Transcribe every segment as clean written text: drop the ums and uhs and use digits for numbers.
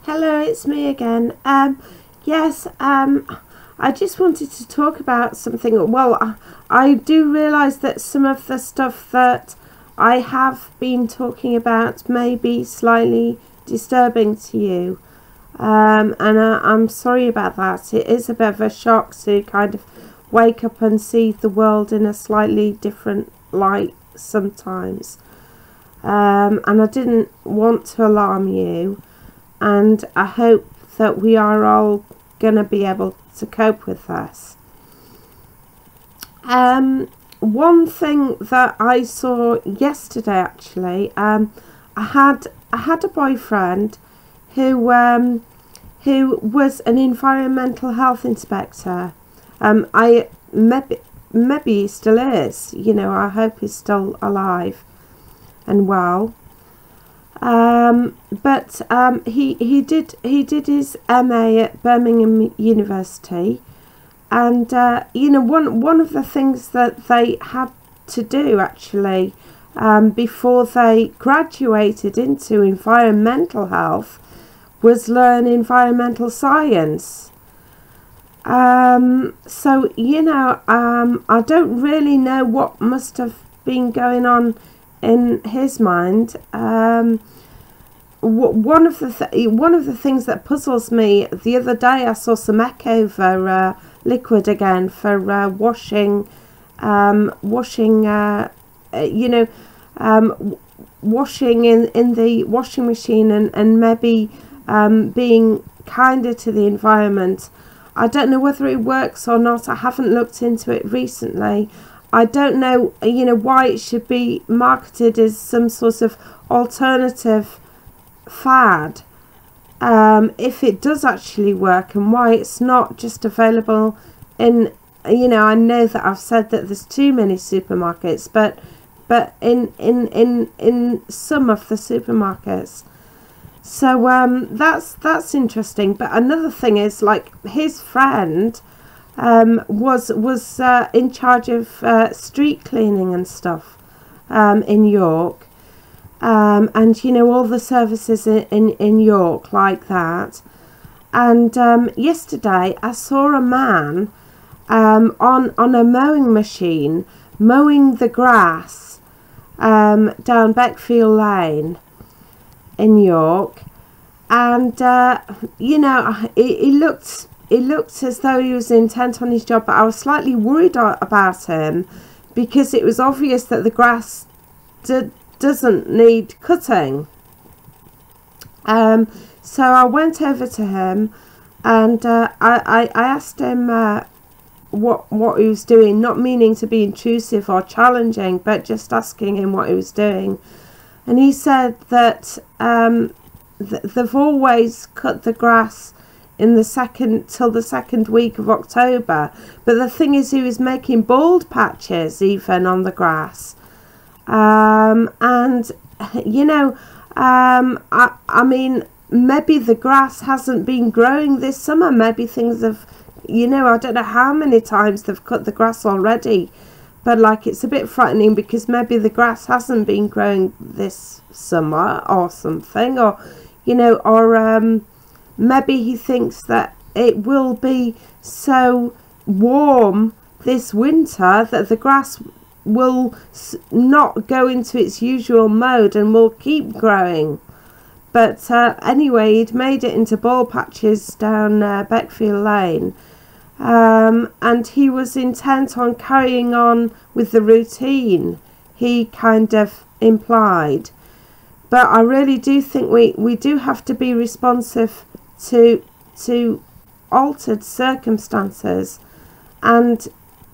Hello, it's me again. Yes, I just wanted to talk about something. Well, I do realise that some of the stuff that I have been talking about may be slightly disturbing to you. And I'm sorry about that. It is a bit of a shock to kind of wake up and see the world in a slightly different light sometimes. And I didn't want to alarm you. And I hope that we are all going to be able to cope with this. One thing that I saw yesterday, actually, I had a boyfriend who was an environmental health inspector. Maybe he still is. You know, I hope he's still alive and well. But he did his MA at Birmingham University, and you know, one of the things that they had to do actually before they graduated into environmental health was learn environmental science. So you know, I don't really know what must have been going on in his mind. One of the things that puzzles me, the other day I saw some Ecover liquid again for washing washing in the washing machine and maybe being kinder to the environment. I don't know whether it works or not. I haven't looked into it recently. I don't know, you know, why it should be marketed as some sort of alternative fad, if it does actually work, and why it's not just available in, you know, I know that I've said that there's too many supermarkets, but in some of the supermarkets. So that's interesting. But another thing is, like, his friend was in charge of street cleaning and stuff in York, and you know, all the services in York like that. And yesterday I saw a man on a mowing machine mowing the grass down Beckfield Lane in York, and you know, he looked as though he was intent on his job, but I was slightly worried about him because it was obvious that the grass doesn't need cutting. So I went over to him and I asked him what he was doing, not meaning to be intrusive or challenging, but just asking him what he was doing. And he said that they've always cut the grass in till the second week of October, but the thing is, he was making bald patches even on the grass. And you know, I mean, maybe the grass hasn't been growing this summer. Maybe things have, you know, I don't know how many times they've cut the grass already, but like, it's a bit frightening because maybe the grass hasn't been growing this summer or something, or you know, or maybe he thinks that it will be so warm this winter that the grass will not go into its usual mode and will keep growing. But anyway, he'd made it into bald patches down Beckfield Lane, and he was intent on carrying on with the routine, he kind of implied. But I really do think we do have to be responsive to altered circumstances and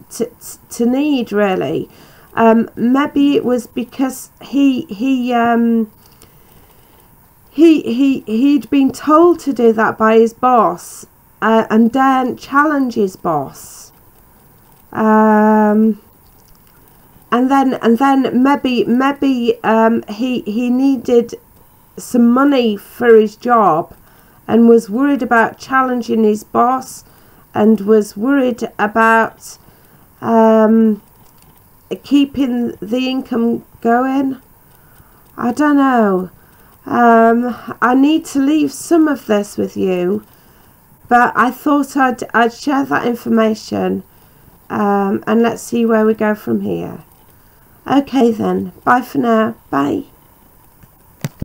to need, really. Maybe it was because he'd been told to do that by his boss, and daren't challenge his boss. And then maybe he needed some money for his job, and was worried about challenging his boss, and was worried about keeping the income going. I don't know. I need to leave some of this with you, but I thought I'd share that information, and let's see where we go from here. Okay then, bye for now. Bye.